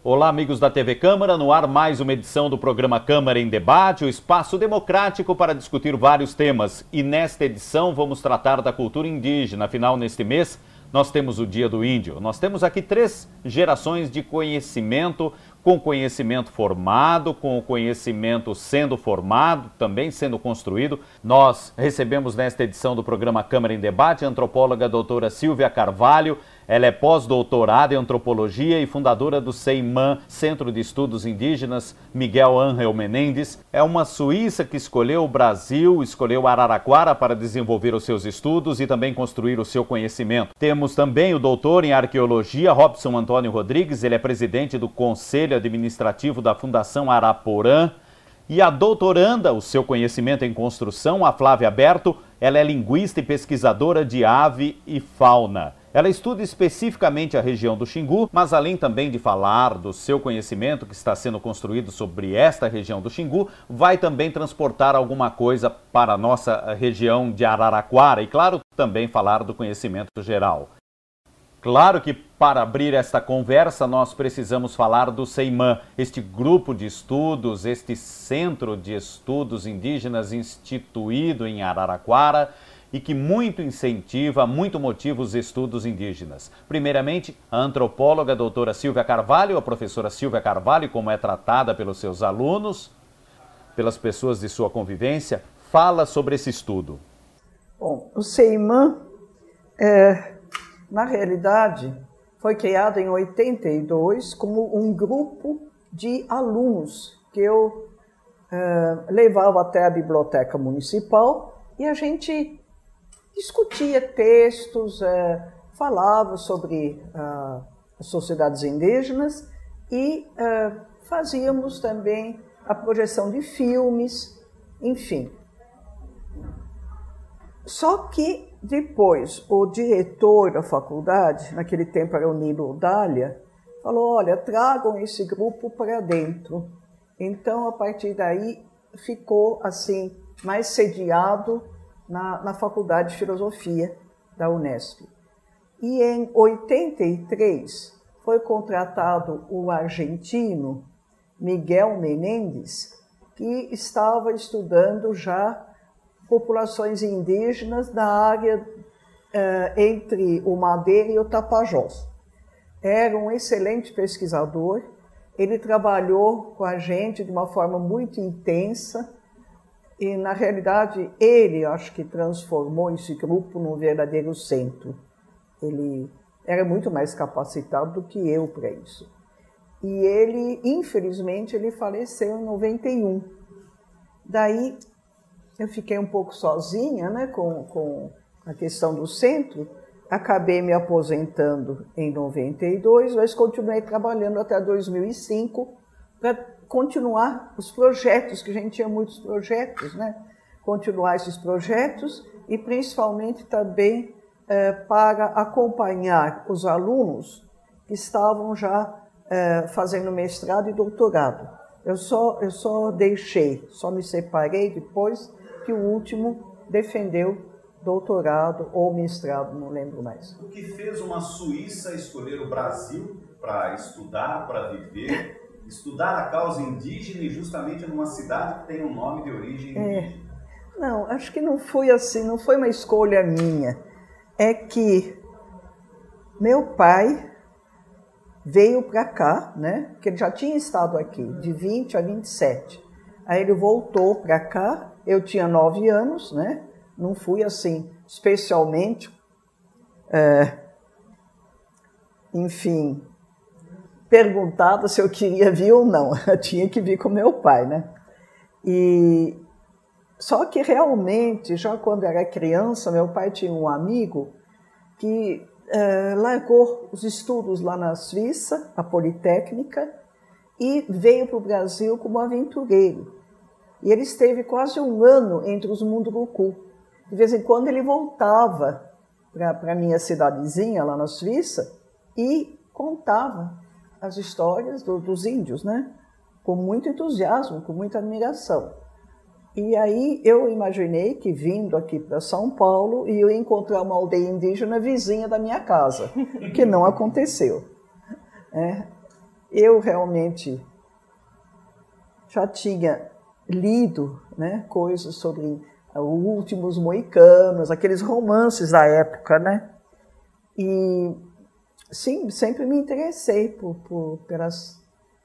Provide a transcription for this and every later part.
Olá, amigos da TV Câmara, no ar mais uma edição do programa Câmara em Debate, o espaço democrático para discutir vários temas. E nesta edição vamos tratar da cultura indígena. Afinal, neste mês, nós temos o Dia do Índio. Nós temos aqui 3 gerações de conhecimento, com conhecimento formado, com o conhecimento sendo formado, também sendo construído. Nós recebemos nesta edição do programa Câmara em Debate a antropóloga doutora Silvia Carvalho. Ela é pós-doutorada em antropologia e fundadora do CEIMAN, Centro de Estudos Indígenas, Miguel Ángel Menendez. É uma suíça que escolheu o Brasil, escolheu Araraquara para desenvolver os seus estudos e também construir o seu conhecimento. Temos também o doutor em arqueologia, Robson Antônio Rodrigues. Ele é presidente do Conselho Administrativo da Fundação Araporã. E a doutoranda, o seu conhecimento em construção, a Flávia Berto. Ela é linguista e pesquisadora de ave e fauna. Ela estuda especificamente a região do Xingu, mas além também de falar do seu conhecimento que está sendo construído sobre esta região do Xingu, vai também transportar alguma coisa para a nossa região de Araraquara e, claro, também falar do conhecimento geral. Claro que para abrir esta conversa nós precisamos falar do CEIMAN, este grupo de estudos, este centro de estudos indígenas instituído em Araraquara, e que muito incentiva, muito motiva os estudos indígenas. Primeiramente, a antropóloga a doutora Silvia Carvalho, a professora Silvia Carvalho, como é tratada pelos seus alunos, pelas pessoas de sua convivência, fala sobre esse estudo. Bom, o CEIMAN, na realidade, foi criado em 82 como um grupo de alunos que eu levava até a biblioteca municipal e a gente discutia textos, falava sobre as sociedades indígenas e fazíamos também a projeção de filmes, enfim. Só que depois o diretor da faculdade, naquele tempo era o Nilo Dália, falou, olha, tragam esse grupo para dentro. Então, a partir daí, ficou assim, mais sediado na Faculdade de Filosofia da Unesp. E em 83 foi contratado o argentino Miguel Menendez, que estava estudando já populações indígenas na área entre o Madeira e o Tapajós. Era um excelente pesquisador, ele trabalhou com a gente de uma forma muito intensa, e, na realidade, ele, acho que transformou esse grupo num verdadeiro centro. Ele era muito mais capacitado do que eu para isso. E ele, infelizmente, ele faleceu em 91. Daí, eu fiquei um pouco sozinha, né, com a questão do centro. Acabei me aposentando em 92, mas continuei trabalhando até 2005 para continuar os projetos, que a gente tinha muitos projetos, né? Continuar esses projetos e principalmente também para acompanhar os alunos que estavam já fazendo mestrado e doutorado. Eu só deixei, só me separei depois que o último defendeu doutorado ou mestrado, não lembro mais. O que fez uma suíça escolher o Brasil para estudar, para viver? Estudar a causa indígena e justamente numa cidade que tem um nome de origem indígena. Não, acho que não foi assim, não foi uma escolha minha. É que meu pai veio para cá, né? Porque ele já tinha estado aqui, de 20 a 27. Aí ele voltou para cá, eu tinha 9 anos, né? Não fui assim, especialmente, enfim, perguntada se eu queria vir ou não. Eu tinha que vir com meu pai, né? E só que realmente, já quando era criança, meu pai tinha um amigo que largou os estudos lá na Suíça, a Politécnica, e veio para o Brasil como aventureiro. E ele esteve quase um ano entre os Munduruku. De vez em quando ele voltava para a minha cidadezinha lá na Suíça e contava as histórias dos índios, né? Com muito entusiasmo, com muita admiração. E aí eu imaginei que vindo aqui para São Paulo eu ia encontrar uma aldeia indígena vizinha da minha casa, que não aconteceu. eu realmente já tinha lido, né, coisas sobre os últimos moicanos, aqueles romances da época, né? E sim, sempre me interessei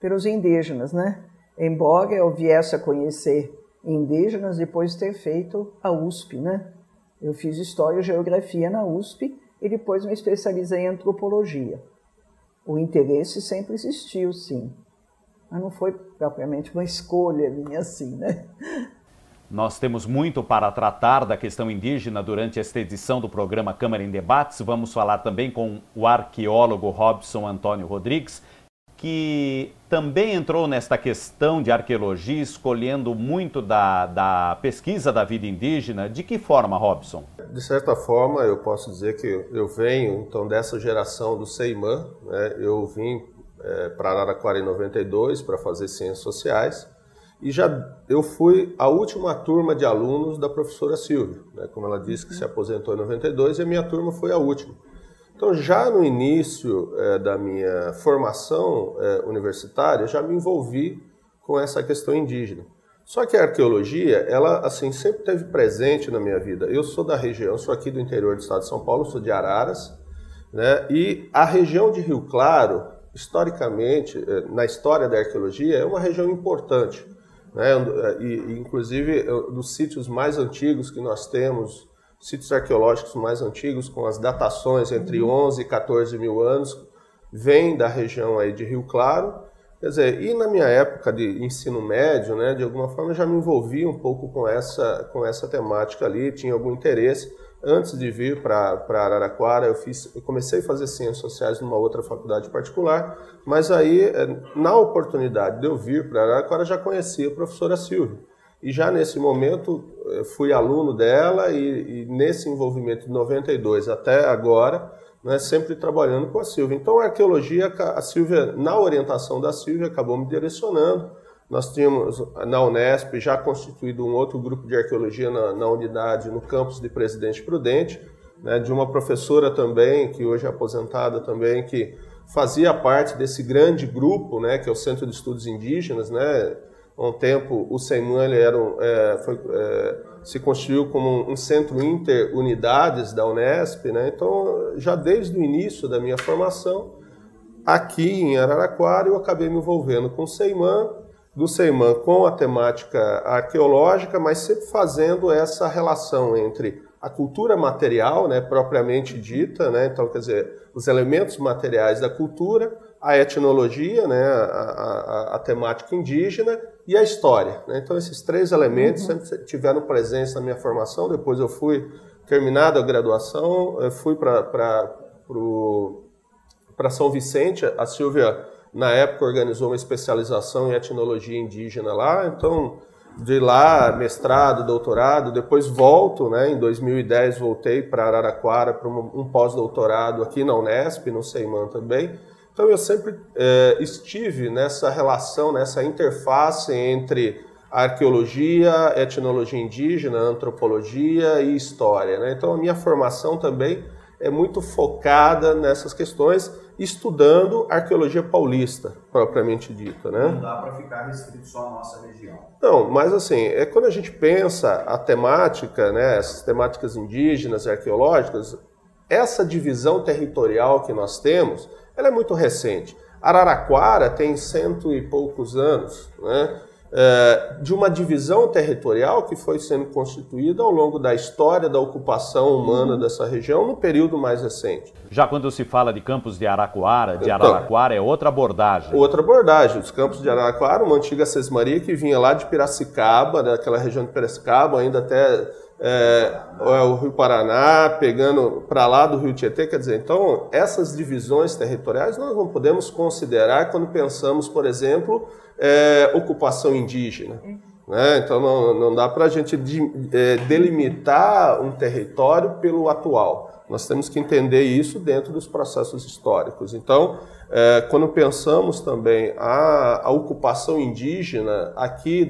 pelos indígenas, né? Embora eu viesse a conhecer indígenas depois de ter feito a USP, né? Eu fiz História e Geografia na USP e depois me especializei em Antropologia. O interesse sempre existiu, sim. Mas não foi propriamente uma escolha minha assim, né? Nós temos muito para tratar da questão indígena durante esta edição do programa Câmara em Debates. Vamos falar também com o arqueólogo Robson Antônio Rodrigues, que também entrou nesta questão de arqueologia, escolhendo muito da pesquisa da vida indígena. De que forma, Robson? De certa forma, eu posso dizer que eu venho, então, dessa geração do CEIMAN, né? Eu vim para Araraquara em 92 para fazer Ciências Sociais, e eu fui a última turma de alunos da professora Silvia, né? Como ela disse que se aposentou em 92, e a minha turma foi a última. Então, já no início da minha formação universitária, já me envolvi com essa questão indígena. Só que a arqueologia, ela assim, sempre esteve presente na minha vida. Eu sou da região, sou aqui do interior do estado de São Paulo, sou de Araras, né? E a região de Rio Claro, historicamente, na história da arqueologia, é uma região importante, né? Inclusive, dos sítios mais antigos que nós temos, sítios arqueológicos mais antigos, com as datações entre 11 e 14 mil anos, vem da região aí de Rio Claro. Quer dizer, e na minha época de ensino médio, né, de alguma forma eu já me envolvi um pouco com essa temática ali, tinha algum interesse. Antes de vir para Araraquara, eu comecei a fazer Ciências Sociais numa outra faculdade particular, mas aí, na oportunidade de eu vir para Araraquara, já conhecia a professora Silvia. E já nesse momento fui aluno dela e nesse envolvimento de 92 até agora, né, sempre trabalhando com a Silvia. Então a arqueologia, a Silvia, na orientação da Silvia, acabou me direcionando. Nós tínhamos na Unesp já constituído um outro grupo de arqueologia na unidade, no campus de Presidente Prudente, né, de uma professora também, que hoje é aposentada também, que fazia parte desse grande grupo, né, que é o Centro de Estudos Indígenas, né. Há um tempo, o CEIMAN se constituiu como um centro interunidades da Unesp, né? Então, já desde o início da minha formação, aqui em Araraquara, eu acabei me envolvendo com o CEIMAN, do CEIMAN com a temática arqueológica, mas sempre fazendo essa relação entre a cultura material, né, propriamente dita, né? Então, quer dizer, os elementos materiais da cultura, a etnologia, né, a temática indígena e a história, né? Então esses três elementos sempre tiveram presença na minha formação. Depois eu fui, terminada a graduação, eu fui para São Vicente. A Silvia, na época, organizou uma especialização em etnologia indígena lá, então de lá, mestrado, doutorado, depois volto, né, em 2010 voltei para Araraquara para um pós-doutorado aqui na Unesp, no CEIMAN também. Então eu sempre estive nessa relação, nessa interface entre a arqueologia, etnologia indígena, antropologia e história, né? Então a minha formação também é muito focada nessas questões, estudando arqueologia paulista, propriamente dita, né? Não dá para ficar restrito só à nossa região. Não, mas assim, quando a gente pensa a temática, né, essas temáticas indígenas e arqueológicas, essa divisão territorial que nós temos, ela é muito recente. Araraquara tem 100 e poucos anos, né, de uma divisão territorial que foi sendo constituída ao longo da história da ocupação humana dessa região no período mais recente. Já quando se fala de campos de Araraquara, é outra abordagem. Outra abordagem. Os campos de Araraquara, uma antiga sesmaria que vinha lá de Piracicaba, daquela região de Piracicaba, ainda até o Rio Paraná, pegando para lá do Rio Tietê. Quer dizer, então, essas divisões territoriais nós não podemos considerar quando pensamos, por exemplo, ocupação indígena, né? Então, não dá para a gente delimitar um território pelo atual. Nós temos que entender isso dentro dos processos históricos. Então, quando pensamos também a ocupação indígena aqui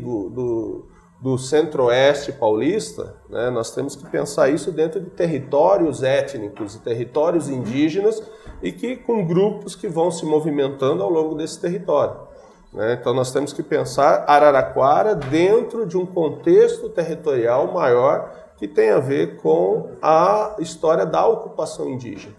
do centro-oeste paulista, né, nós temos que pensar isso dentro de territórios étnicos e territórios indígenas e que com grupos que vão se movimentando ao longo desse território. Né? Então nós temos que pensar Araraquara dentro de um contexto territorial maior que tem a ver com a história da ocupação indígena.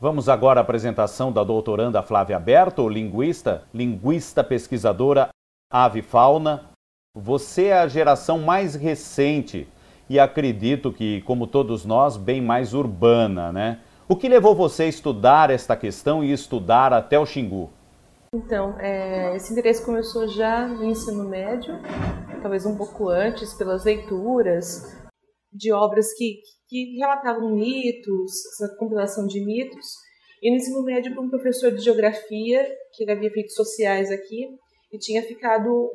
Vamos agora à apresentação da doutoranda Flávia Berto, linguista pesquisadora ave fauna. Você é a geração mais recente e acredito que, como todos nós, bem mais urbana, né? O que levou você a estudar esta questão e estudar até o Xingu? Então, esse interesse começou já no ensino médio, talvez um pouco antes, pelas leituras de obras que relatavam mitos, essa compilação de mitos. E no ensino médio, por um professor de geografia, que ele havia feito sociais aqui, e tinha ficado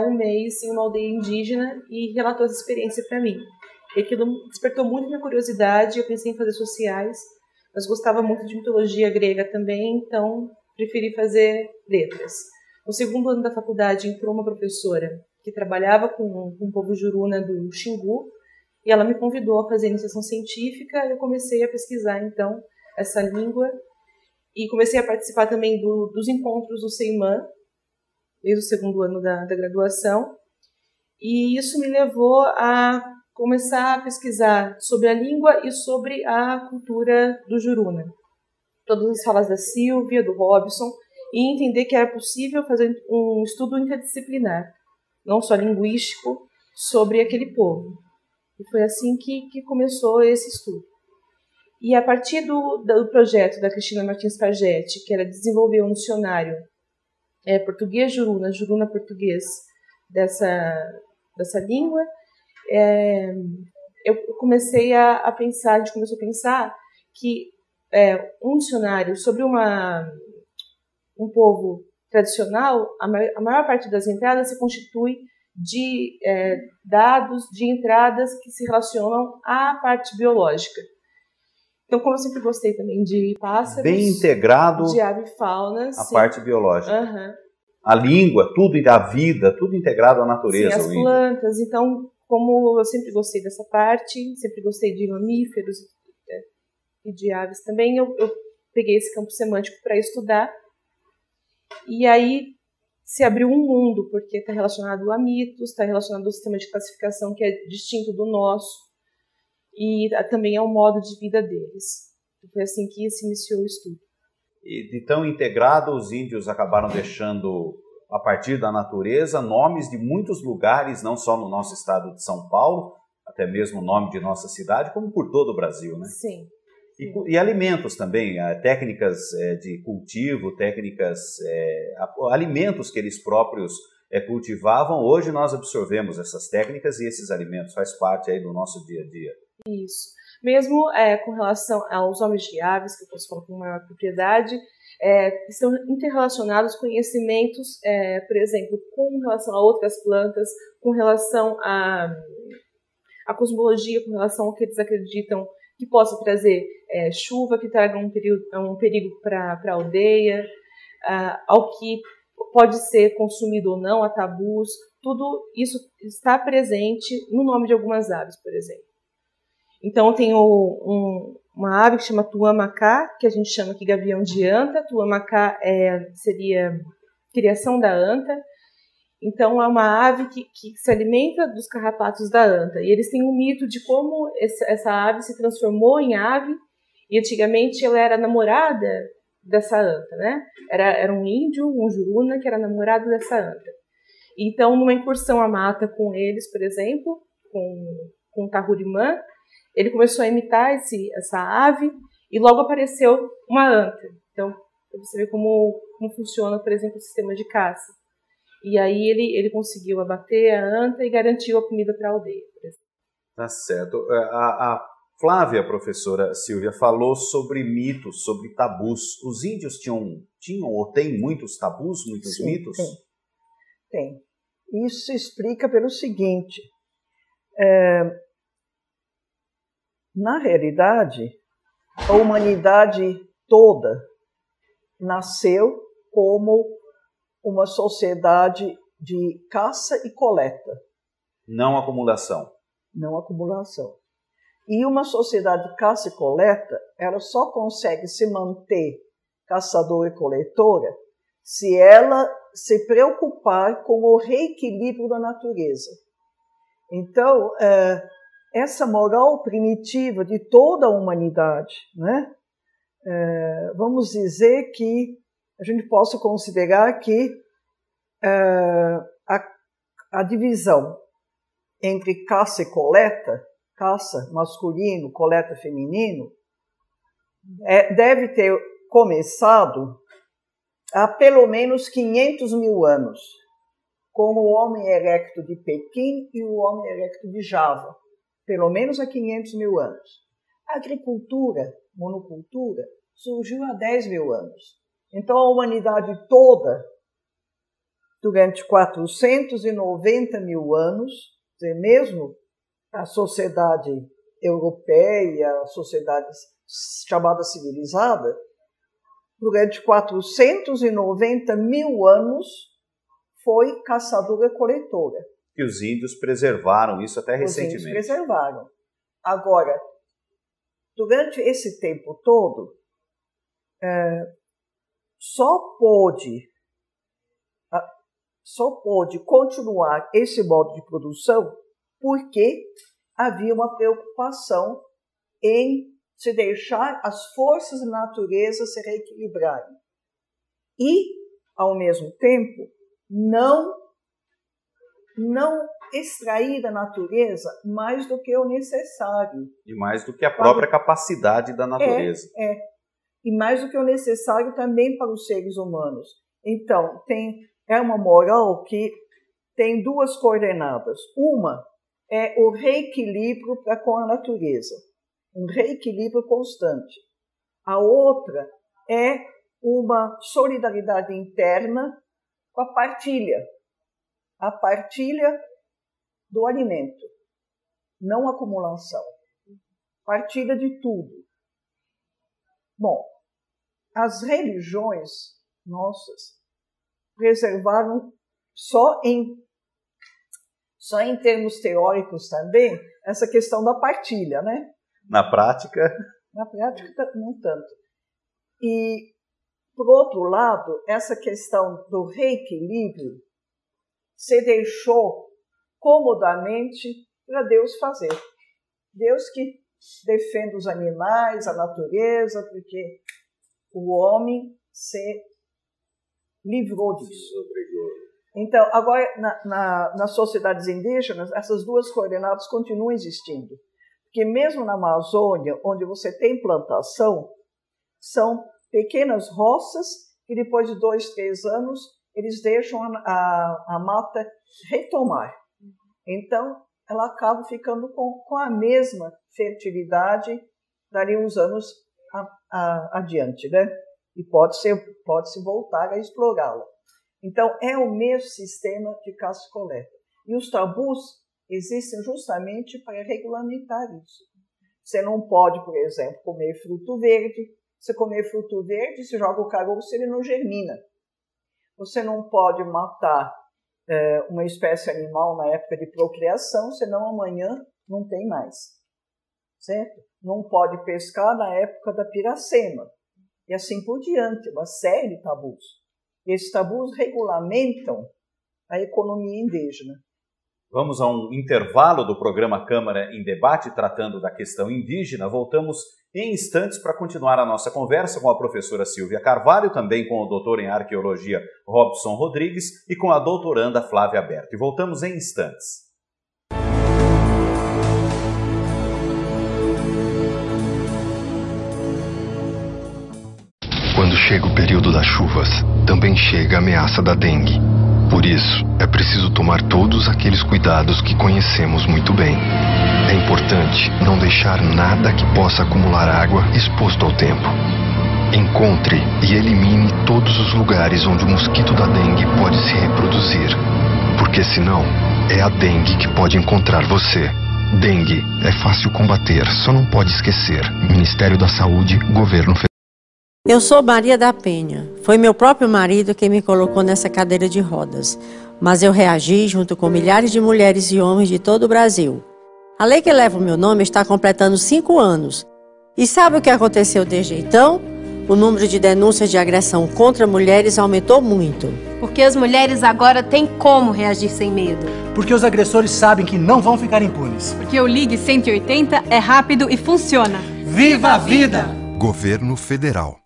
um mês em uma aldeia indígena e relatou essa experiência para mim. E aquilo despertou muito minha curiosidade, eu pensei em fazer sociais, mas gostava muito de mitologia grega também, então preferi fazer letras. No segundo ano da faculdade entrou uma professora que trabalhava com o povo juruna do Xingu, e ela me convidou a fazer iniciação científica, e eu comecei a pesquisar então essa língua, e comecei a participar também dos encontros do CEIMAN, desde o segundo ano da graduação, e isso me levou a começar a pesquisar sobre a língua e sobre a cultura do Juruna. Todas as falas da Silvia, do Robson, e entender que era possível fazer um estudo interdisciplinar, não só linguístico, sobre aquele povo. E foi assim que começou esse estudo. E a partir do projeto da Cristina Martins Fargetti, que era desenvolver um dicionário português Juruna, Juruna português dessa língua, eu comecei a pensar, a gente começou a pensar que um dicionário sobre um povo tradicional, a maior parte das entradas se constitui de dados, de entradas que se relacionam à parte biológica. Então, como eu sempre gostei também de pássaros, bem integrado de avifauna, a parte biológica. Uhum. A língua, tudo e a vida, tudo integrado à natureza. Sim, as plantas. Então, como eu sempre gostei dessa parte, sempre gostei de mamíferos e de aves também, eu peguei esse campo semântico para estudar. E aí se abriu um mundo, porque está relacionado a mitos, está relacionado ao sistema de classificação que é distinto do nosso, e também ao modo de vida deles. Foi assim que se iniciou o estudo. E de tão integrado, os índios acabaram deixando, a partir da natureza, nomes de muitos lugares, não só no nosso estado de São Paulo, até mesmo o nome de nossa cidade, como por todo o Brasil, né? Sim. E alimentos também, técnicas de cultivo, alimentos que eles próprios cultivavam. Hoje nós absorvemos essas técnicas e esses alimentos, faz parte aí do nosso dia a dia. Isso. Mesmo com relação aos nomes de aves, que eu posso falar com maior propriedade, estão interrelacionados conhecimentos, por exemplo, com relação a outras plantas, com relação à cosmologia, com relação ao que eles acreditam que possa trazer chuva, que traga um perigo para a aldeia, ao que pode ser consumido ou não, a tabus. Tudo isso está presente no nome de algumas aves, por exemplo. Então, tem uma ave que chama tuamacá, que a gente chama aqui gavião de anta. Tuamacá seria criação da anta. Então, é uma ave que se alimenta dos carrapatos da anta. E eles têm um mito de como essa ave se transformou em ave. E antigamente ela era namorada dessa anta, né? Era um índio, um juruna, que era namorado dessa anta. Então, numa incursão à mata com eles, por exemplo, com o Tahurimã, ele começou a imitar essa ave e logo apareceu uma anta. Então, você vê como funciona, por exemplo, o sistema de caça. E aí ele conseguiu abater a anta e garantiu a comida para a aldeia, por exemplo. Tá certo. A Flávia, professora Silvia, falou sobre mitos, sobre tabus. Os índios tinham ou têm muitos tabus, muitos Sim, mitos? Tem. Isso se explica pelo seguinte. Na realidade, a humanidade toda nasceu como uma sociedade de caça e coleta. Não acumulação. Não acumulação. E uma sociedade de caça e coleta, ela só consegue se manter caçadora e coletora se ela se preocupar com o reequilíbrio da natureza. Então, essa moral primitiva de toda a humanidade, né? Vamos dizer que a gente possa considerar que a divisão entre caça e coleta, caça masculino, coleta feminino, deve ter começado há pelo menos 500 mil anos, com o Homem erecto de Pequim e o Homem erecto de Java, pelo menos há 500 mil anos. A agricultura, monocultura, surgiu há 10 mil anos. Então a humanidade toda, durante 490 mil anos, mesmo a sociedade europeia, a sociedade chamada civilizada, durante 490 mil anos foi caçadora-coletora. E os índios preservaram isso até recentemente. Os índios preservaram. Agora, durante esse tempo todo, só pôde continuar esse modo de produção porque havia uma preocupação em se deixar as forças da natureza se reequilibrarem. E, ao mesmo tempo, não extrair da natureza mais do que o necessário. E mais do que a própria capacidade da natureza. E mais do que o necessário também para os seres humanos. Então, é uma moral que tem duas coordenadas. Uma é o reequilíbrio com a natureza, um reequilíbrio constante. A outra é uma solidariedade interna com a partilha do alimento, não acumulação, partilha de tudo. Bom, as religiões nossas preservaram só em termos teóricos também essa questão da partilha, né? Na prática? Na prática, não tanto. E, por outro lado, essa questão do reequilíbrio se deixou comodamente para Deus fazer. Deus que defende os animais, a natureza, porque o homem se livrou disso. Então, agora, nas sociedades indígenas, essas duas coordenadas continuam existindo. Porque mesmo na Amazônia, onde você tem plantação, são pequenas roças que depois de 2, 3 anos, eles deixam a mata retomar. Então, ela acaba ficando com a mesma fertilidade dali uns anos adiante, né? E pode-se voltar a explorá-la. Então, é o mesmo sistema de caça e coleta. E os tabus existem justamente para regulamentar isso. Você não pode, por exemplo, comer fruto verde. Se comer fruto verde, se joga o caroço, ele não germina. Você não pode matar uma espécie animal na época de procriação, senão amanhã não tem mais. Certo? Não pode pescar na época da piracema. E assim por diante, uma série de tabus. Esses tabus regulamentam a economia indígena. Vamos a um intervalo do programa Câmara em Debate, tratando da questão indígena. Voltamos em instantes para continuar a nossa conversa com a professora Silvia Carvalho, também com o doutor em arqueologia Robson Rodrigues e com a doutoranda Flávia Berto. E voltamos em instantes. Quando chega o período das chuvas, também chega a ameaça da dengue. Por isso, é preciso tomar todos aqueles cuidados que conhecemos muito bem. É importante não deixar nada que possa acumular água exposto ao tempo. Encontre e elimine todos os lugares onde o mosquito da dengue pode se reproduzir. Porque senão, é a dengue que pode encontrar você. Dengue é fácil combater, só não pode esquecer. Ministério da Saúde, Governo Federal. Eu sou Maria da Penha. Foi meu próprio marido quem me colocou nessa cadeira de rodas. Mas eu reagi junto com milhares de mulheres e homens de todo o Brasil. A lei que leva o meu nome está completando 5 anos. E sabe o que aconteceu desde então? O número de denúncias de agressão contra mulheres aumentou muito. Porque as mulheres agora têm como reagir sem medo. Porque os agressores sabem que não vão ficar impunes. Porque o Ligue 180 é rápido e funciona. Viva a vida! Governo Federal.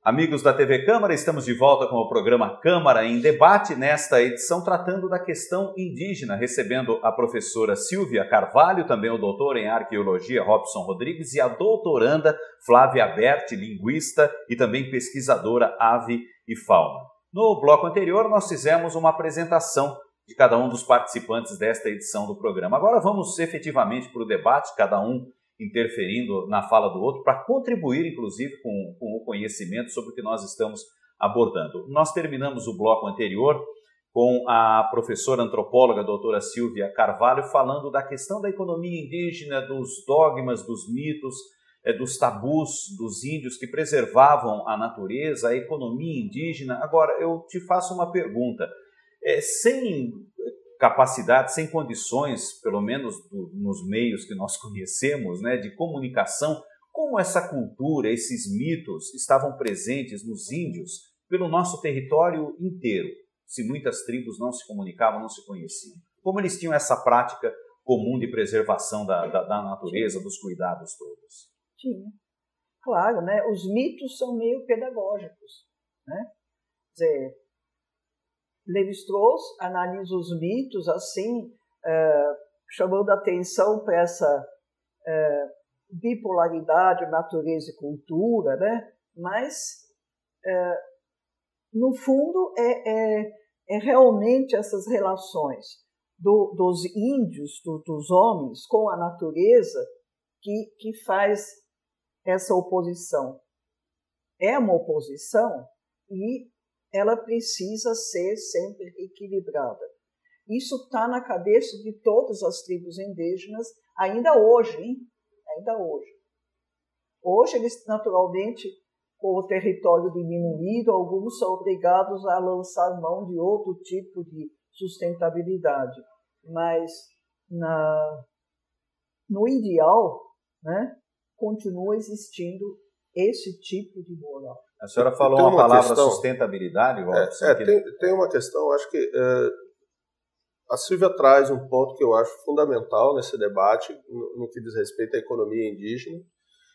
Amigos da TV Câmara, estamos de volta com o programa Câmara em Debate, nesta edição tratando da questão indígena, recebendo a professora Silvia Carvalho, também o doutor em Arqueologia Robson Rodrigues e a doutoranda Flávia Berti, linguista e também pesquisadora ave e fauna. No bloco anterior nós fizemos uma apresentação de cada um dos participantes desta edição do programa. Agora vamos efetivamente para o debate, cada um interferindo na fala do outro, para contribuir, inclusive, com o conhecimento sobre o que nós estamos abordando. Nós terminamos o bloco anterior com a professora antropóloga, doutora Silvia Carvalho, falando da questão da economia indígena, dos dogmas, dos mitos, dos tabus dos índios que preservavam a natureza, a economia indígena. Agora, eu te faço uma pergunta. Sem capacidade, sem condições, pelo menos nos meios que nós conhecemos, né, de comunicação, como essa cultura, esses mitos estavam presentes nos índios pelo nosso território inteiro, se muitas tribos não se comunicavam, não se conheciam. Como eles tinham essa prática comum de preservação da natureza, dos cuidados todos? Tinha. Claro, né? Os mitos são meio pedagógicos, né? Quer dizer, Lévi-Strauss analisa os mitos assim, chamando atenção para essa bipolaridade, natureza e cultura, né? Mas, no fundo, é realmente essas relações dos índios, dos homens com a natureza que faz essa oposição. É uma oposição e ela precisa ser sempre equilibrada. Isso está na cabeça de todas as tribos indígenas, ainda hoje, hein? Ainda hoje. Hoje, eles, naturalmente, com o território diminuído, alguns são obrigados a lançar mão de outro tipo de sustentabilidade. Mas, no ideal, né, continua existindo esse tipo de moral. A senhora falou uma palavra sustentabilidade, Robson. Tem uma questão, acho que a Silvia traz um ponto que eu acho fundamental nesse debate, no que diz respeito à economia indígena.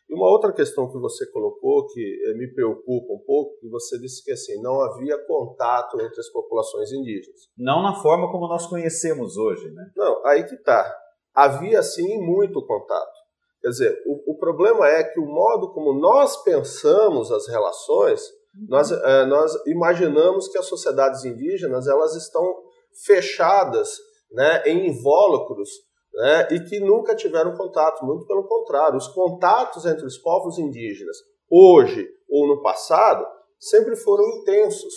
E uma outra questão que você colocou, que me preocupa um pouco, que você disse que assim, não havia contato entre as populações indígenas. Não na forma como nós conhecemos hoje, né? Não, aí que está. Havia, sim, muito contato. Quer dizer, o problema é que o modo como nós pensamos as relações, nós imaginamos que as sociedades indígenas elas estão fechadas, né, em invólucros, né, e que nunca tiveram contato. Muito pelo contrário, os contatos entre os povos indígenas, hoje ou no passado, sempre foram intensos.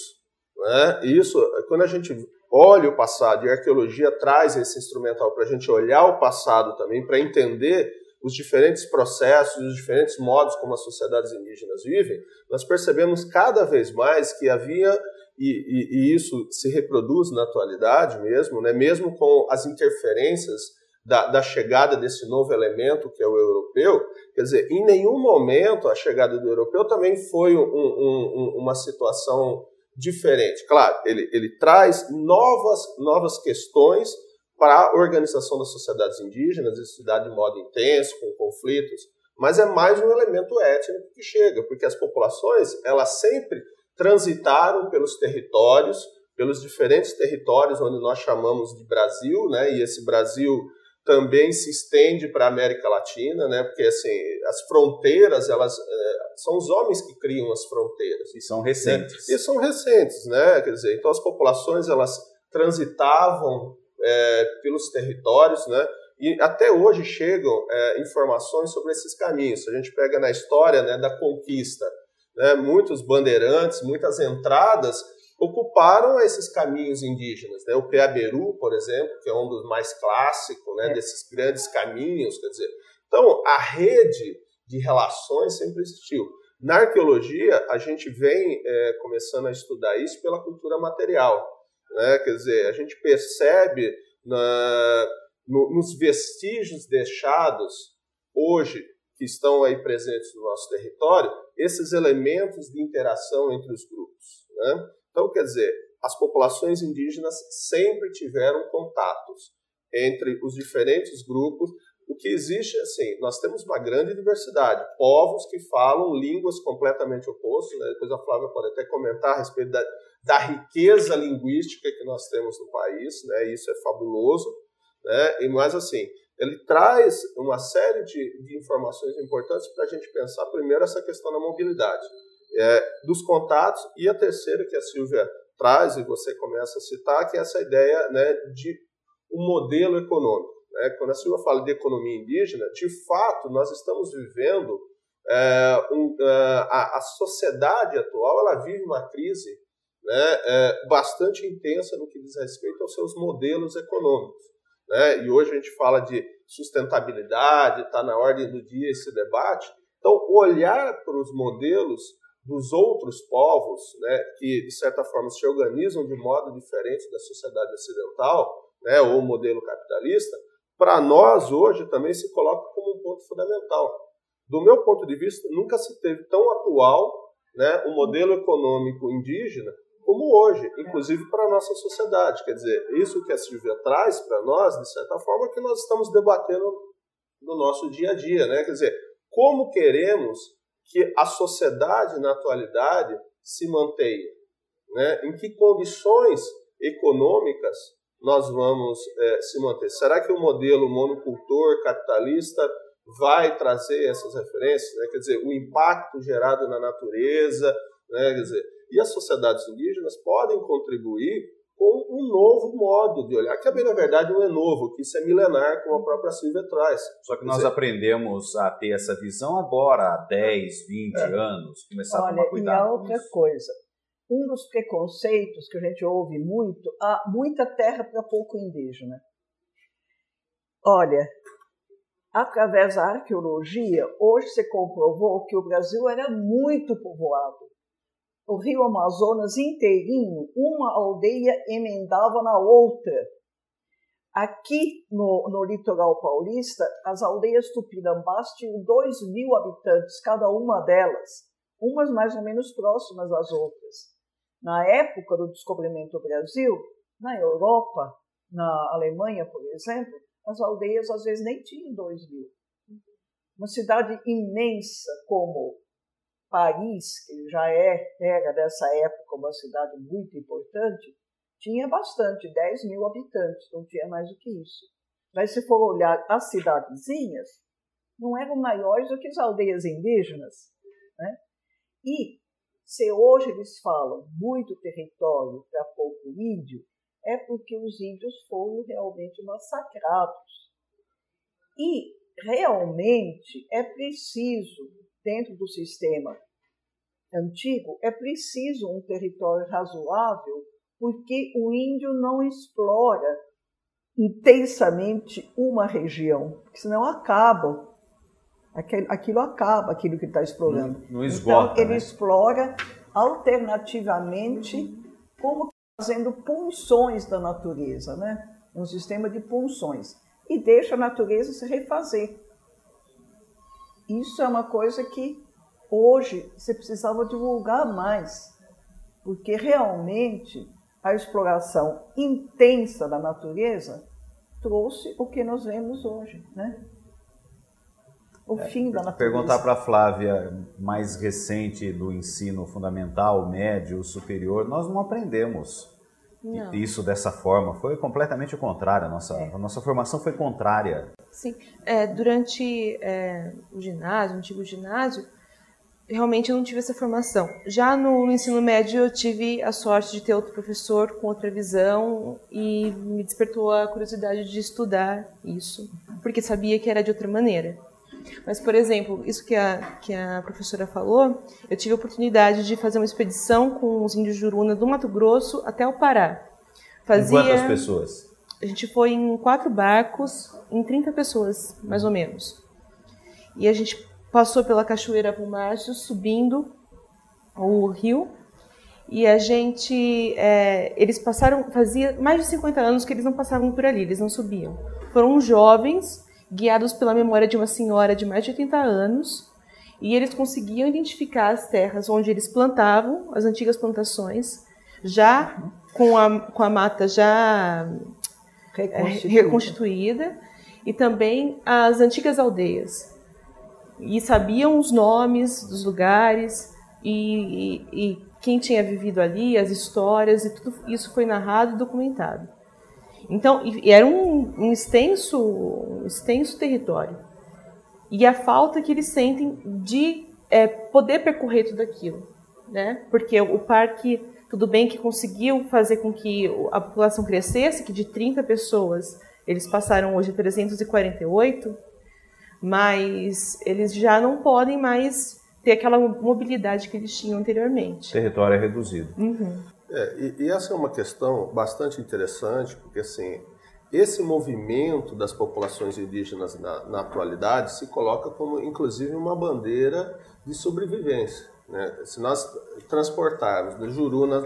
Né? Isso, quando a gente olha o passado, e a arqueologia traz esse instrumental para a gente olhar o passado também, para entender os diferentes processos, os diferentes modos como as sociedades indígenas vivem, nós percebemos cada vez mais que havia, e isso se reproduz na atualidade mesmo, né, mesmo com as interferências da chegada desse novo elemento que é o europeu, quer dizer, em nenhum momento a chegada do europeu também foi uma situação diferente. Claro, ele traz novas questões para a organização das sociedades indígenas, isso se dá de modo intenso, com conflitos, mas é mais um elemento étnico que chega, porque as populações, elas sempre transitaram pelos territórios, pelos diferentes territórios onde nós chamamos de Brasil, né? E esse Brasil também se estende para a América Latina, né? Porque assim, as fronteiras, elas são os homens que criam as fronteiras. E são recentes. Né? E são recentes, né? Quer dizer, então as populações, elas transitavam pelos territórios, né? E até hoje chegam informações sobre esses caminhos. Se a gente pega na história, né, da conquista, né, muitos bandeirantes, muitas entradas ocuparam esses caminhos indígenas, né? O Peaberu, por exemplo, que é um dos mais clássicos, né, desses grandes caminhos, quer dizer, então a rede de relações sempre existiu. Na arqueologia, a gente vem começando a estudar isso pela cultura material, né? Quer dizer, a gente percebe nos vestígios deixados hoje, que estão aí presentes no nosso território, esses elementos de interação entre os grupos, né? Então, quer dizer, as populações indígenas sempre tiveram contatos entre os diferentes grupos. O que existe, assim, nós temos uma grande diversidade, povos que falam línguas completamente opostas, né? Depois a Flávia pode até comentar a respeito da riqueza linguística que nós temos no país, né? Isso é fabuloso, né? Mas, assim, ele traz uma série de informações importantes para a gente pensar, primeiro, essa questão da mobilidade, dos contatos, e a terceira que a Silvia traz, e você começa a citar, que é essa ideia, né, de um modelo econômico. Quando a Silvia fala de economia indígena, de fato, nós estamos vivendo, a sociedade atual, ela vive uma crise, né, bastante intensa no que diz respeito aos seus modelos econômicos, né? E hoje a gente fala de sustentabilidade, está na ordem do dia esse debate. Então, olhar para os modelos dos outros povos, né, que, de certa forma, se organizam de modo diferente da sociedade ocidental, né, ou o modelo capitalista, para nós hoje também se coloca como um ponto fundamental. Do meu ponto de vista, nunca se teve tão atual, né, um modelo econômico indígena como hoje, inclusive para a nossa sociedade. Quer dizer, isso que a Silvia traz para nós, de certa forma, que nós estamos debatendo no nosso dia a dia, né? Quer dizer, como queremos que a sociedade na atualidade se mantenha, né? Em que condições econômicas nós vamos se manter? Será que o modelo monocultor capitalista vai trazer essas referências, né? Quer dizer, o impacto gerado na natureza, né? Quer dizer, e as sociedades indígenas podem contribuir com um novo modo de olhar, que bem, na verdade, não é novo, que isso é milenar, como a própria Silvia traz. Só que nós aprendemos a ter essa visão agora, há 10, 20 anos, começar a tomar cuidado. E a outra coisa, um dos preconceitos que a gente ouve muito, há muita terra para pouco indígena. Olha, através da arqueologia, hoje se comprovou que o Brasil era muito povoado. O Rio Amazonas inteirinho, uma aldeia emendava na outra. Aqui no litoral paulista, as aldeias tupinambás tinham 2.000 habitantes, cada uma delas, umas mais ou menos próximas às outras. Na época do descobrimento do Brasil, na Europa, na Alemanha, por exemplo, as aldeias às vezes nem tinham 2.000. Uma cidade imensa como Paris, que já era dessa época uma cidade muito importante, tinha bastante, 10.000 habitantes, não tinha mais do que isso. Mas se for olhar as cidadezinhas, não eram maiores do que as aldeias indígenas, né? E se hoje eles falam muito território para pouco índio, é porque os índios foram realmente massacrados. E realmente é preciso, dentro do sistema antigo, é preciso um território razoável, porque o índio não explora intensamente uma região, porque senão acaba. Aquilo acaba, aquilo que ele está explorando. Não esgota, então, ele explora alternativamente, como fazendo punções da natureza, né? Um sistema de punções. E deixa a natureza se refazer. Isso é uma coisa que hoje você precisava divulgar mais, porque realmente a exploração intensa da natureza trouxe o que nós vemos hoje, né? O fim da natureza. Perguntar para a Flávia, mais recente do ensino fundamental, médio, superior, nós não aprendemos isso dessa forma. Foi completamente o contrário. A nossa formação foi contrária. Sim. Durante o ginásio, o antigo ginásio, realmente eu não tive essa formação. Já no ensino médio eu tive a sorte de ter outro professor com outra visão e me despertou a curiosidade de estudar isso, porque sabia que era de outra maneira. Mas, por exemplo, isso que a professora falou, eu tive a oportunidade de fazer uma expedição com os índios Juruna do Mato Grosso até o Pará. Quantas pessoas? A gente foi em 4 barcos, em 30 pessoas, mais ou menos. E a gente passou pela Cachoeira Pumácio, subindo o rio. E a gente... eles passaram... Fazia mais de 50 anos que eles não passavam por ali, eles não subiam. Foram jovens, guiados pela memória de uma senhora de mais de 80 anos. E eles conseguiam identificar as terras onde eles plantavam, as antigas plantações, já com a mata já reconstituída, e também as antigas aldeias. E sabiam os nomes dos lugares e quem tinha vivido ali, as histórias, e tudo isso foi narrado e documentado. Então, era um extenso território. E a falta que eles sentem de poder percorrer tudo aquilo, né? Porque o parque, tudo bem que conseguiu fazer com que a população crescesse, que de 30 pessoas eles passaram hoje a 348, mas eles já não podem mais ter aquela mobilidade que eles tinham anteriormente. O território é reduzido. Uhum. E essa é uma questão bastante interessante, porque assim, esse movimento das populações indígenas na atualidade se coloca como, inclusive, uma bandeira de sobrevivência, né? Se nós transportarmos do Juruna,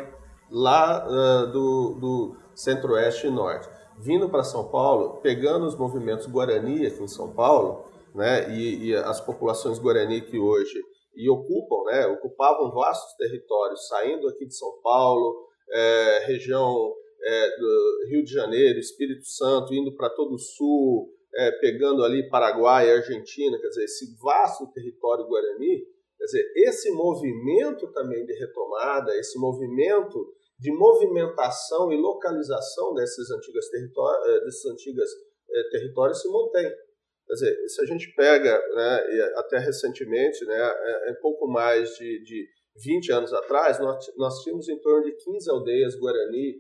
lá do centro-oeste e norte, vindo para São Paulo, pegando os movimentos Guarani aqui em São Paulo, né, e as populações Guarani que hoje ocupavam vastos territórios, saindo aqui de São Paulo, região do Rio de Janeiro, Espírito Santo, indo para todo o sul, pegando ali Paraguai, Argentina, quer dizer, esse vasto território Guarani, quer dizer, esse movimento também de retomada, esse movimento de movimentação e localização desses antigos territórios se mantém. Quer dizer, se a gente pega, né, até recentemente, né, pouco mais de 20 anos atrás, nós tínhamos em torno de 15 aldeias Guarani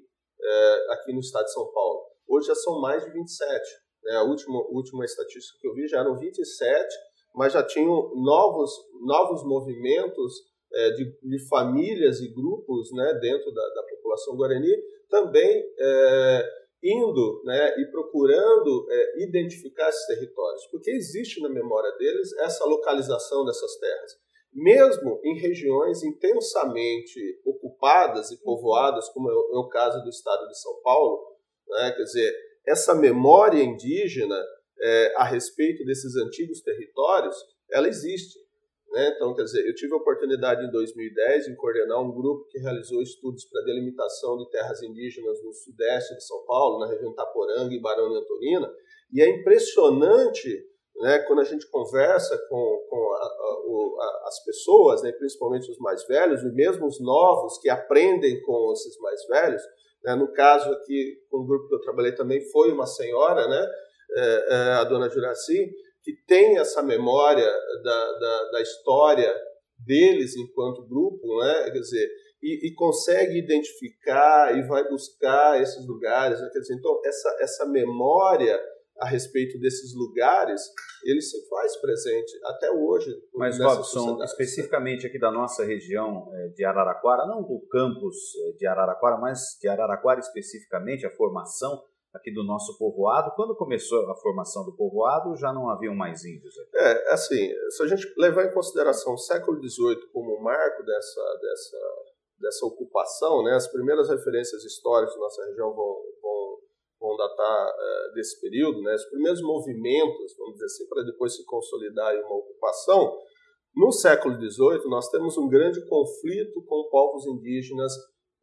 aqui no estado de São Paulo. Hoje já são mais de 27. Né? A última estatística que eu vi já eram 27, mas já tinham novos movimentos de famílias e grupos, né, dentro da população Guarani, também indo, né, e procurando identificar esses territórios, porque existe na memória deles essa localização dessas terras. Mesmo em regiões intensamente ocupadas e povoadas, como é o caso do estado de São Paulo, né, quer dizer, essa memória indígena a respeito desses antigos territórios, ela existe. Né? Então, quer dizer, eu tive a oportunidade em 2010 em coordenar um grupo que realizou estudos para delimitação de terras indígenas no sudeste de São Paulo, na região Itaporanga e Barão de Antonina, e é impressionante, né, quando a gente conversa com as pessoas, né, principalmente os mais velhos, e mesmo os novos que aprendem com esses mais velhos, né, no caso aqui, com o grupo que eu trabalhei também foi uma senhora, né, a dona Juraci, que tem essa memória da história deles enquanto grupo, né? Quer dizer, e consegue identificar e vai buscar esses lugares, né? Quer dizer, então essa memória a respeito desses lugares, ele se faz presente até hoje. Mas, Robson, especificamente aqui da nossa região de Araraquara, não do campus de Araraquara, mas de Araraquara especificamente, a formação aqui do nosso povoado. Quando começou a formação do povoado, já não haviam mais índios aqui? Assim, se a gente levar em consideração o século XVIII como marco dessa ocupação, né, as primeiras referências históricas da nossa região vão datar desse período, né, os primeiros movimentos, vamos dizer assim, para depois se consolidar em uma ocupação. No século XVIII, nós temos um grande conflito com povos indígenas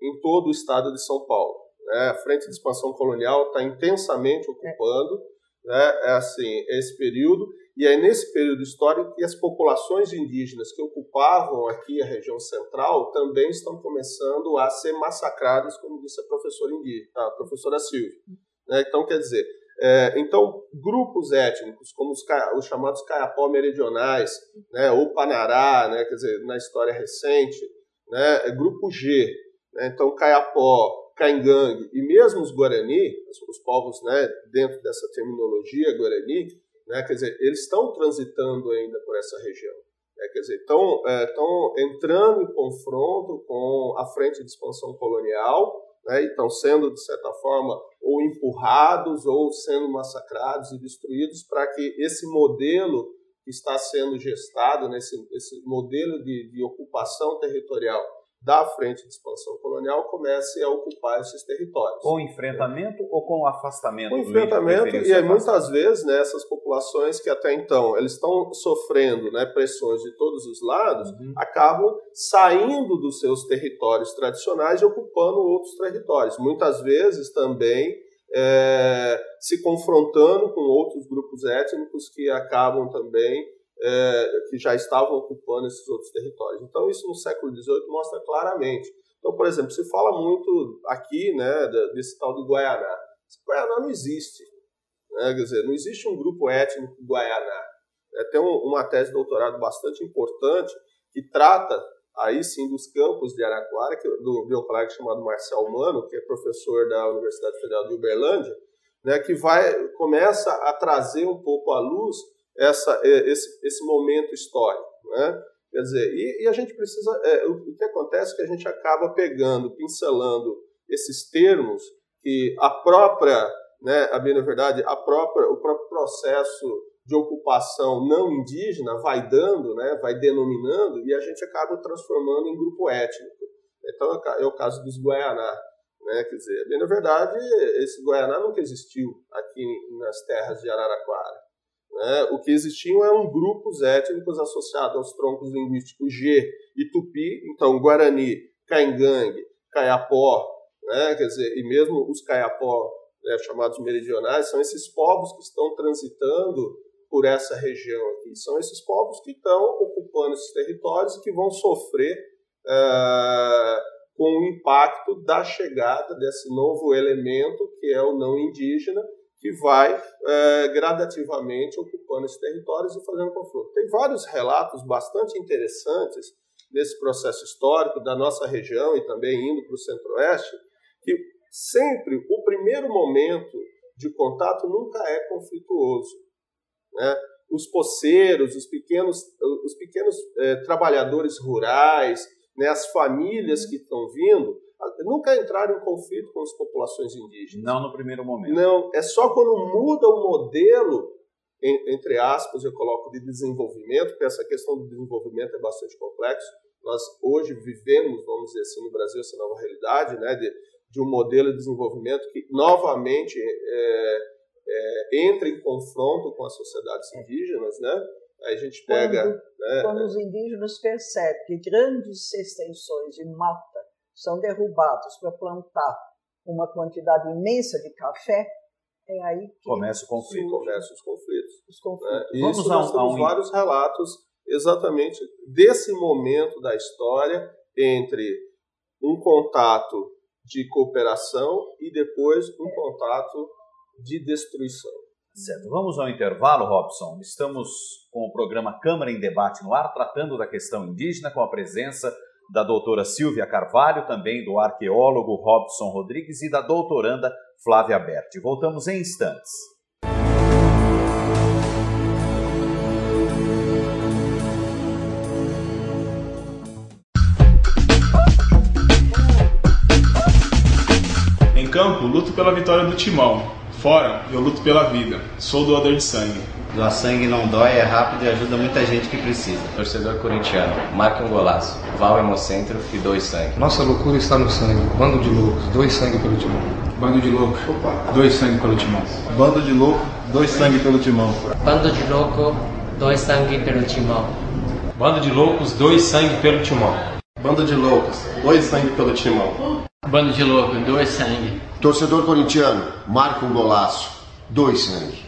em todo o estado de São Paulo. A Frente de Expansão Colonial está intensamente ocupando, né, esse período, e é nesse período histórico que as populações indígenas que ocupavam aqui a região central também estão começando a ser massacradas, como disse a professora Silvia. Então, quer dizer, grupos étnicos, como os chamados Kayapó meridionais, né, ou Panará, né, quer dizer, na história recente, né, grupo G, né, então Kayapó, Caingangue e mesmo os Guarani, os povos, né, dentro dessa terminologia Guarani, né? Quer dizer, eles estão transitando ainda por essa região. Quer dizer, estão entrando em confronto com a frente de expansão colonial, né, e estão sendo, de certa forma, ou empurrados ou sendo massacrados e destruídos para que esse modelo que está sendo gestado, né, esse modelo de ocupação territorial da frente de expansão colonial comece a ocupar esses territórios. Com enfrentamento ou com afastamento? Com enfrentamento, e muitas vezes, né, essas populações que até então eles estão sofrendo, né, pressões de todos os lados, acabam saindo dos seus territórios tradicionais e ocupando outros territórios. Muitas vezes também se confrontando com outros grupos étnicos que acabam também que já estavam ocupando esses outros territórios. Então, isso no século XVIII mostra claramente. Então, por exemplo, se fala muito aqui, né, desse tal do Guaianá. Esse Guaianá não existe. Né? Quer dizer, não existe um grupo étnico Guaianá. Tem uma tese de doutorado bastante importante que trata, aí sim, dos campos de Araraquara, do meu colega chamado Marcel Mano, que é professor da Universidade Federal de Uberlândia, né, que começa a trazer um pouco à luz esse momento histórico, né? Quer dizer, e a gente precisa, o que acontece é que a gente acaba pincelando esses termos que a própria, né, a bem na verdade, o próprio processo de ocupação não indígena vai dando, né, vai denominando, e a gente acaba transformando em grupo étnico. Então é o caso dos Guaianá, né? Quer dizer, bem na verdade, esse Guaianá nunca existiu aqui nas terras de Araraquara. O que existiam eram grupos étnicos associados aos troncos linguísticos G e Tupi, então Guarani, Caingangue, Caiapó, né? Quer dizer, e mesmo os Caiapó, né, chamados meridionais, são esses povos que estão transitando por essa região aqui. São esses povos que estão ocupando esses territórios e que vão sofrer com o impacto da chegada desse novo elemento que é o não indígena, que vai gradativamente ocupando esses territórios e fazendo confronto. Tem vários relatos bastante interessantes nesse processo histórico da nossa região e também indo para o Centro-Oeste, que sempre o primeiro momento de contato nunca é conflituoso, né? Os poceiros, os pequenos trabalhadores rurais, né, as famílias que estão vindo, nunca entraram em conflito com as populações indígenas. Não no primeiro momento. Não, é só quando muda o modelo, entre aspas, eu coloco de desenvolvimento, porque essa questão do desenvolvimento é bastante complexo. Nós hoje vivemos, vamos dizer assim, no Brasil, essa nova realidade, né, de um modelo de desenvolvimento que novamente entra em confronto com as sociedades indígenas, né? Aí a gente pega... Quando os indígenas percebem que grandes extensões de mata são derrubados para plantar uma quantidade imensa de café, é aí que começa o conflito. Começam os conflitos. Né? Isso nós temos vários relatos exatamente desse momento da história entre um contato de cooperação e depois um contato de destruição. Certo. Vamos ao intervalo, Robson. Estamos com o programa Câmara em Debate no ar, tratando da questão indígena, com a presença da doutora Silvia Carvalho, também do arqueólogo Robson Rodrigues e da doutoranda Flávia Berti. Voltamos em instantes. Em campo, luto pela vitória do Timão. Fora, eu luto pela vida. Sou doador de sangue. Doar sangue não dói, é rápido e ajuda muita gente que precisa. Torcedor corintiano, marque um golaço. Vá ao Hemocentro e doe sangue. Nossa loucura está no sangue. Bando de loucos, doe sangue pelo Timão. Bando de loucos, doe sangue pelo Timão. Bando de louco, doe sangue pelo Timão. Bando de louco, doe sangue pelo Timão. Bando de loucos, doe sangue pelo Timão. Bando de loucos, doe sangue pelo Timão. Bando de louco, doe sangue. Torcedor corintiano, marca um golaço, doe sangue.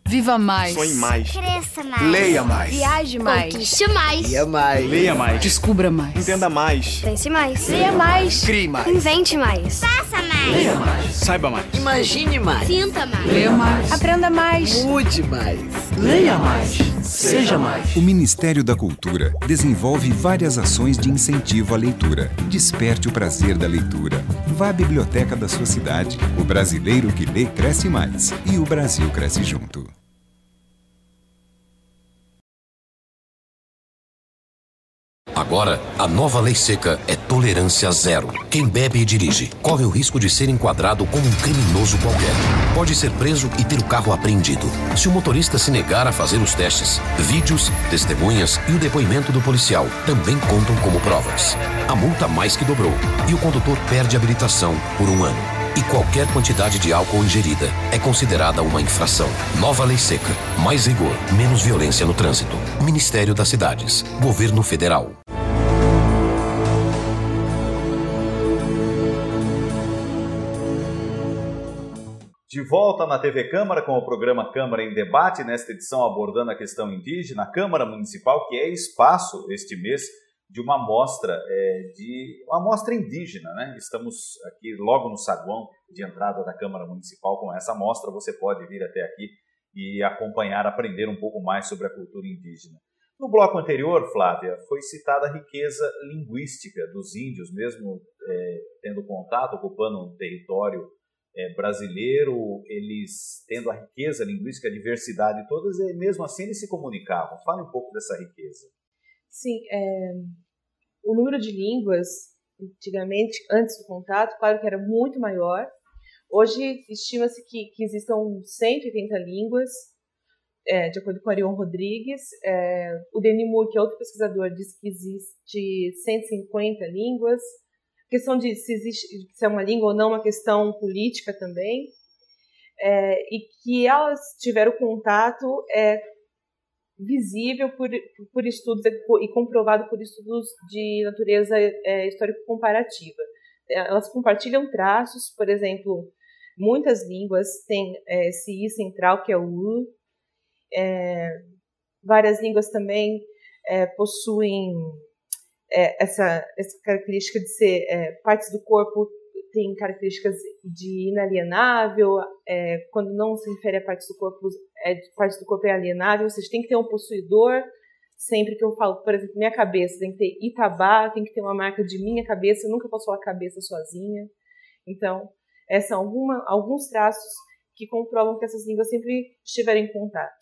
Viva mais. Sonhe mais. Cresça mais. Leia mais. Viaje mais. Conquiste mais. Leia mais. Leia mais. Descubra mais. Entenda mais. Pense mais. Leia mais. Crie mais. Invente mais. Faça mais. Leia mais. Saiba mais. Imagine mais. Sinta mais. Leia mais. Aprenda mais. Mude mais. Leia mais. Seja mais. O Ministério da Cultura desenvolve várias ações de incentivo à leitura. Desperte o prazer da leitura. Vá à biblioteca da sua cidade. O brasileiro que lê cresce mais. E o Brasil cresce junto. Agora, a nova lei seca é tolerância zero. Quem bebe e dirige corre o risco de ser enquadrado como um criminoso qualquer. Pode ser preso e ter o carro apreendido. Se o motorista se negar a fazer os testes, vídeos, testemunhas e o depoimento do policial também contam como provas. A multa mais que dobrou e o condutor perde a habilitação por 1 ano. E qualquer quantidade de álcool ingerida é considerada uma infração. Nova lei seca. Mais rigor, menos violência no trânsito. Ministério das Cidades. Governo Federal. De volta na TV Câmara com o programa Câmara em Debate, nesta edição abordando a questão indígena, a Câmara Municipal, que é espaço este mês de uma mostra, indígena, né? Estamos aqui logo no saguão de entrada da Câmara Municipal com essa mostra. Você pode vir até aqui e acompanhar, aprender um pouco mais sobre a cultura indígena. No bloco anterior, Flávia, foi citada a riqueza linguística dos índios, mesmo tendo contato, ocupando um território brasileiro, eles tendo a riqueza linguística, a diversidade todas, e mesmo assim eles se comunicavam. Fale um pouco dessa riqueza. Sim, o número de línguas, antigamente, antes do contato, claro que era muito maior. Hoje, estima-se que existam 180 línguas, de acordo com Arion Rodrigues. O Denis Moore, que é outro pesquisador, diz que existe 150 línguas. A questão de se é uma língua ou não, uma questão política também. E que elas tiveram contato visível por estudos e comprovado por estudos de natureza histórico-comparativa. Elas compartilham traços, por exemplo, muitas línguas têm esse I central, que é o U. Várias línguas também possuem essa característica de ser partes do corpo, tem características de inalienável, quando não se refere a partes do corpo é alienável, ou seja, tem que ter um possuidor. Sempre que eu falo, por exemplo, minha cabeça, tem que ter Itabá, tem que ter uma marca de minha cabeça, eu nunca posso falar cabeça sozinha. Então, são alguns traços que comprovam que essas línguas sempre estiveram em contato.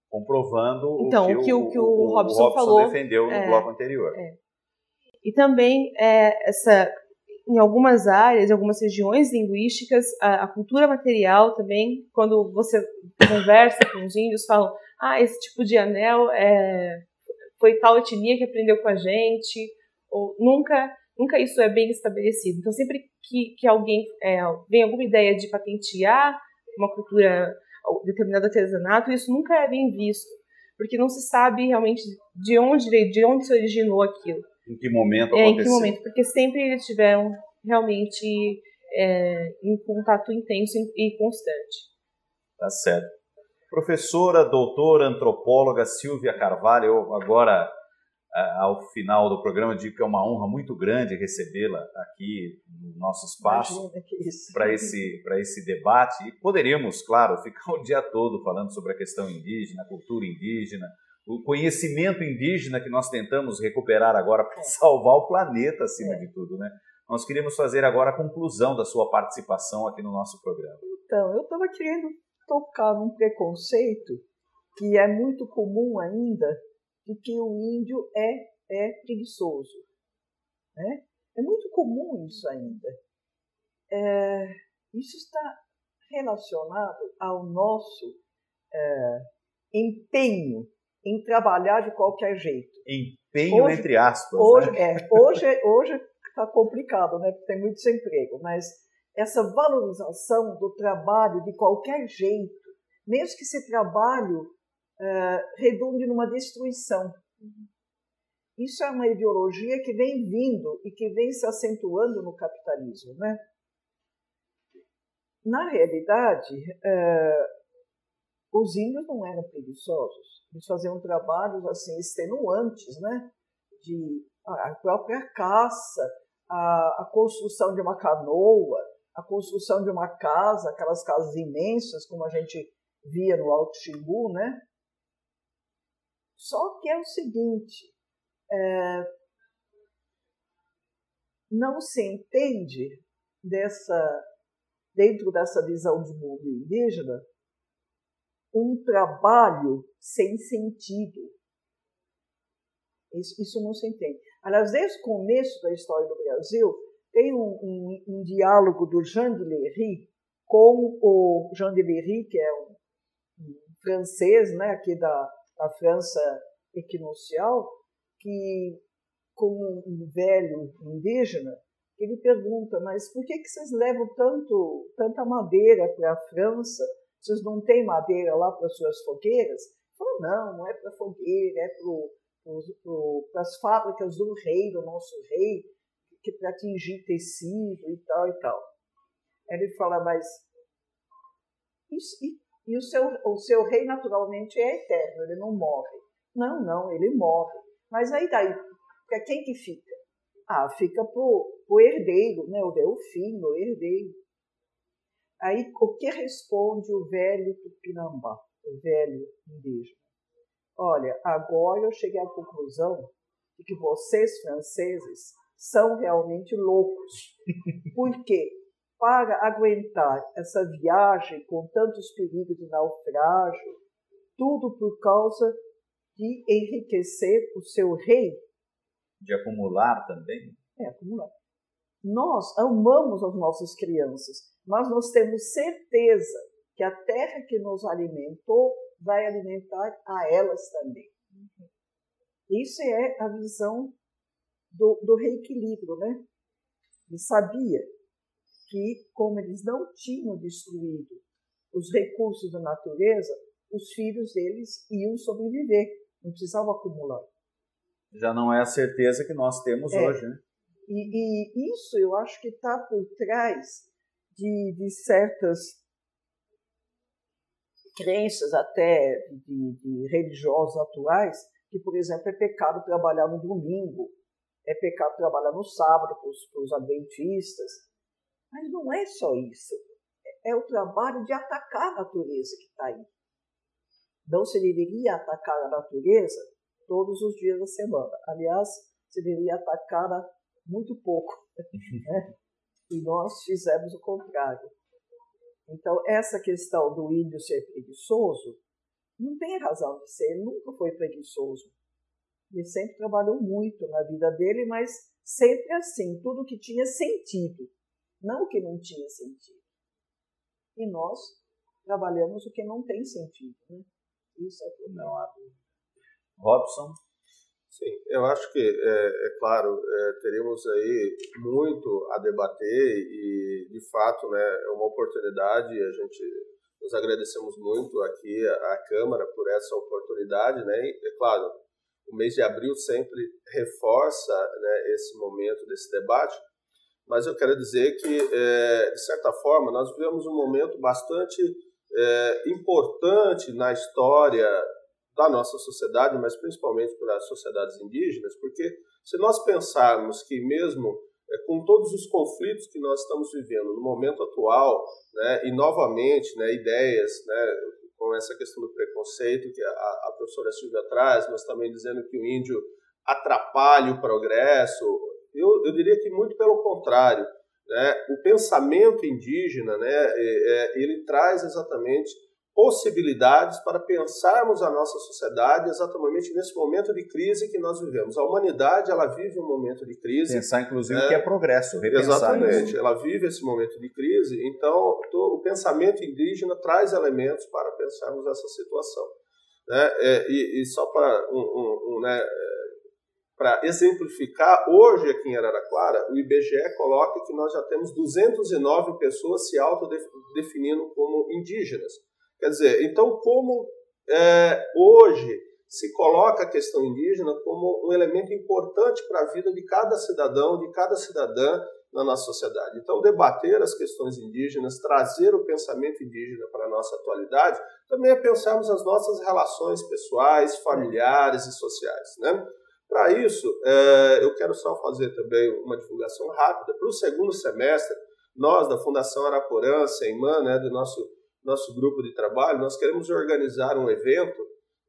Comprovando então, o que o Robson falou, defendeu no bloco anterior. E também, em algumas áreas, em algumas regiões linguísticas, a cultura material também, quando você conversa com os índios, falam, esse tipo de anel foi tal etnia que aprendeu com a gente, ou nunca isso é bem estabelecido. Então, sempre que alguém vem alguma ideia de patentear uma cultura, determinado artesanato, isso nunca é bem visto, porque não se sabe realmente de onde veio, de onde se originou aquilo. Em que momento aconteceu? Em que momento, porque sempre eles tiveram realmente em contato intenso e constante. Tá certo. Professora, doutora, antropóloga Silvia Carvalho, eu agora, ao final do programa, digo que é uma honra muito grande recebê-la aqui no nosso espaço para esse debate. E poderíamos, claro, ficar o dia todo falando sobre a questão indígena, a cultura indígena, o conhecimento indígena que nós tentamos recuperar agora para salvar o planeta, acima de tudo, né? Nós queríamos fazer agora a conclusão da sua participação aqui no nosso programa. Então, eu estava querendo tocar num preconceito que é muito comum ainda, de que o índio é preguiçoso. Né? É muito comum isso ainda. Isso está relacionado ao nosso empenho em trabalhar de qualquer jeito. Empenho hoje, entre aspas. Hoje está complicado, né? Porque tem muito desemprego, mas essa valorização do trabalho de qualquer jeito, mesmo que esse trabalho redunde numa destruição. Isso é uma ideologia que vem vindo e que vem se acentuando no capitalismo, né? Na realidade, os índios não eram preguiçosos. Eles faziam trabalhos assim extenuantes, né? A própria caça, a construção de uma canoa, a construção de uma casa, aquelas casas imensas, como a gente via no Alto Xingu, né? Só que é o seguinte, não se entende dentro dessa visão de mundo indígena um trabalho sem sentido. Isso não se entende. Aliás, desde o começo da história do Brasil, tem um diálogo do Jean de Lery com o Jean de Lery, que é um francês, né, aqui da França equinocial, que, com um velho indígena, ele pergunta, mas por que vocês levam tanta madeira para a França? Vocês não têm madeira lá para as suas fogueiras? Ele falou, não é para fogueira, é para as fábricas do rei, do nosso rei, que para atingir tecido e tal e tal. Aí ele fala, mas o seu rei naturalmente é eterno, ele não morre. Não, ele morre. Mas aí daí, para quem que fica? Fica pro herdeiro, né? O filho, o herdeiro. Aí o que responde o velho Tupinambá, o velho indígena? Olha, agora eu cheguei à conclusão de que vocês, franceses, são realmente loucos. Por quê? Para aguentar essa viagem com tantos perigos de naufrágio, tudo por causa de enriquecer o seu rei. De acumular também? Acumular. Nós amamos as nossas crianças, mas nós temos certeza que a terra que nos alimentou vai alimentar a elas também. Isso é a visão do reequilíbrio, né? Ele sabia que, como eles não tinham destruído os recursos da natureza, os filhos deles iam sobreviver, não precisavam acumular. Já não é a certeza que nós temos hoje, né? E isso eu acho que está por trás de certas crenças até de religiosos atuais, que, por exemplo, é pecado trabalhar no domingo, é pecado trabalhar no sábado para os adventistas. Mas não é só isso. É o trabalho de atacar a natureza que está aí. Não se deveria atacar a natureza todos os dias da semana. Aliás, se deveria atacá-la muito pouco. Né? E nós fizemos o contrário. Então, essa questão do índio ser preguiçoso, não tem razão de ser. Ele nunca foi preguiçoso. Ele sempre trabalhou muito na vida dele, mas sempre assim, tudo que tinha sentido, não o que não tinha sentido. E nós trabalhamos o que não tem sentido. Né? Isso é o problema. Não há dúvida. Robson? Sim, eu acho que, é claro, teríamos aí muito a debater e, de fato, né, é uma oportunidade, a gente nos agradecemos muito aqui à Câmara por essa oportunidade, né, e, é claro, o mês de abril sempre reforça, né, esse momento desse debate, mas eu quero dizer que, de certa forma, nós vivemos um momento bastante importante na história da nossa sociedade, mas principalmente para as sociedades indígenas, porque se nós pensarmos que mesmo com todos os conflitos que nós estamos vivendo no momento atual, né, e novamente, né, ideias, né, com essa questão do preconceito que a professora Silvia traz, mas também dizendo que o índio atrapalha o progresso, eu diria que muito pelo contrário, né, o pensamento indígena, né, ele traz exatamente possibilidades para pensarmos a nossa sociedade exatamente nesse momento de crise que nós vivemos. A humanidade, ela vive um momento de crise. Pensar, inclusive, que é progresso, repensar. Exatamente, ela vive esse momento de crise, então o pensamento indígena traz elementos para pensarmos essa situação. Né? E só para para exemplificar, hoje aqui em Araraquara, o IBGE coloca que nós já temos 209 pessoas se autodefinindo como indígenas. Quer dizer, então como hoje se coloca a questão indígena como um elemento importante para a vida de cada cidadão, de cada cidadã na nossa sociedade. Então, debater as questões indígenas, trazer o pensamento indígena para a nossa atualidade, também é pensarmos as nossas relações pessoais, familiares e sociais. Né? Para isso, eu quero só fazer também uma divulgação rápida. Para o segundo semestre, nós, da Fundação Araporã, CEIMAN, né, do nosso nosso grupo de trabalho, nós queremos organizar um evento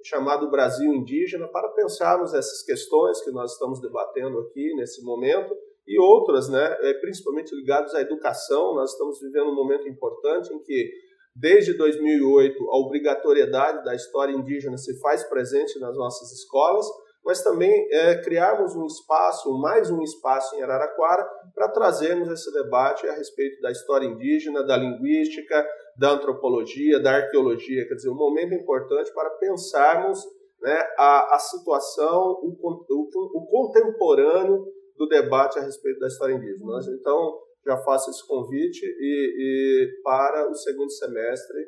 chamado Brasil Indígena para pensarmos essas questões que nós estamos debatendo aqui nesse momento e outras, né, principalmente ligadas à educação. Nós estamos vivendo um momento importante em que, desde 2008, a obrigatoriedade da história indígena se faz presente nas nossas escolas, mas também criarmos um espaço, mais um espaço em Araraquara, para trazermos esse debate a respeito da história indígena, da linguística, da antropologia, da arqueologia. Quer dizer, um momento importante para pensarmos, né, a situação, o contemporâneo do debate a respeito da história indígena. Então, já faço esse convite e para o segundo semestre,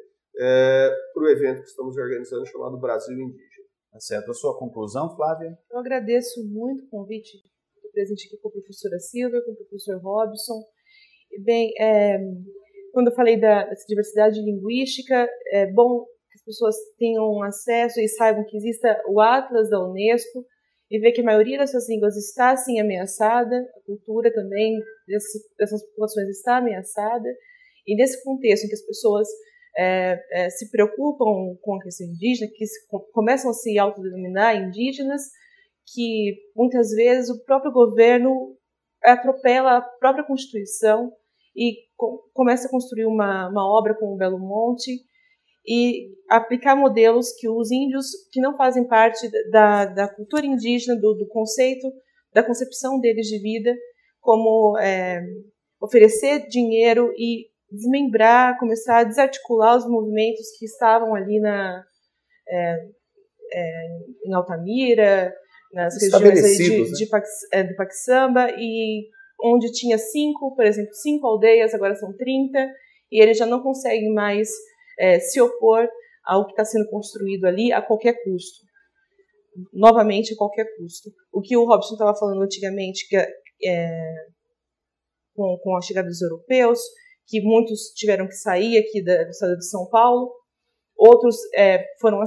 para o evento que estamos organizando, chamado Brasil Indígena. Tá certo. A sua conclusão, Flávia? Eu agradeço muito o convite. Estou presente aqui com a professora Silvia, com o professor Robson. E, bem, quando eu falei dessa diversidade linguística, é bom que as pessoas tenham acesso e saibam que exista o Atlas da Unesco e ver que a maioria dessas línguas está, sim, ameaçada, a cultura também dessas populações está ameaçada. E nesse contexto em que as pessoas se preocupam com a questão indígena, que começam a se autodenominar indígenas, que muitas vezes o próprio governo atropela a própria Constituição e começa a construir uma obra como o Belo Monte e aplicar modelos que os índios, que não fazem parte da cultura indígena, do conceito, da concepção deles de vida, como oferecer dinheiro e desmembrar, começar a desarticular os movimentos que estavam ali em Altamira, nas regiões aí de Paquissamba, e onde tinha 5 aldeias, agora são 30, e eles já não conseguem mais se opor ao que está sendo construído ali a qualquer custo. Novamente, a qualquer custo. O que o Robson estava falando antigamente, com a chegada dos europeus, que muitos tiveram que sair aqui do estado de São Paulo, outros foram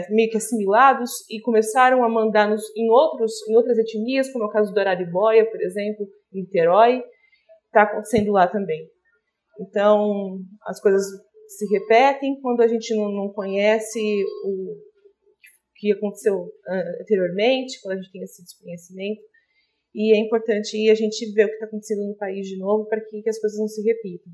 meio que assimilados e começaram a mandar em outras etnias, como é o caso do Araribóia, por exemplo, em Niterói, está acontecendo lá também. Então, as coisas se repetem quando a gente não conhece o que aconteceu anteriormente, quando a gente tem esse desconhecimento. E é importante a gente ver o que está acontecendo no país de novo para que as coisas não se repitam.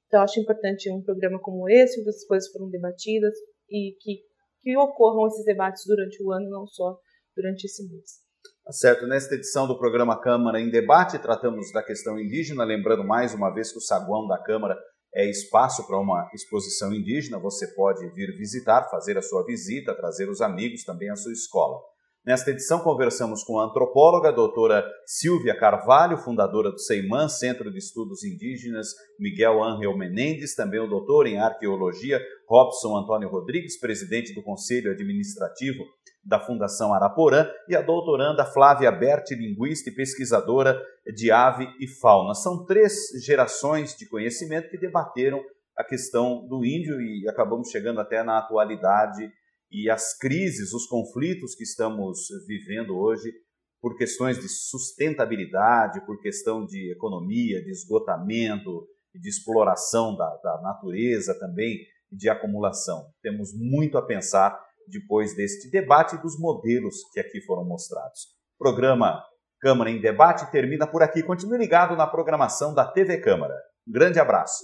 Então, acho importante um programa como esse, onde as coisas foram debatidas e que ocorram esses debates durante o ano, não só durante esse mês. Tá certo. Nesta edição do programa Câmara em Debate, tratamos da questão indígena, lembrando mais uma vez que o saguão da Câmara é espaço para uma exposição indígena. Você pode vir visitar, fazer a sua visita, trazer os amigos, também a sua escola. Nesta edição, conversamos com a antropóloga, a doutora Silvia Carvalho, fundadora do CEIMAN, Centro de Estudos Indígenas, Miguel Ángel Menendez, também o doutor em arqueologia, Robson Antônio Rodrigues, presidente do Conselho Administrativo da Fundação Araporã, e a doutoranda Flávia Berti, linguista e pesquisadora de ave e fauna. São 3 gerações de conhecimento que debateram a questão do índio e acabamos chegando até na atualidade e as crises, os conflitos que estamos vivendo hoje por questões de sustentabilidade, por questão de economia, de esgotamento, de exploração da natureza também, de acumulação. Temos muito a pensar depois deste debate e dos modelos que aqui foram mostrados. O programa Câmara em Debate termina por aqui. Continue ligado na programação da TV Câmara. Um grande abraço.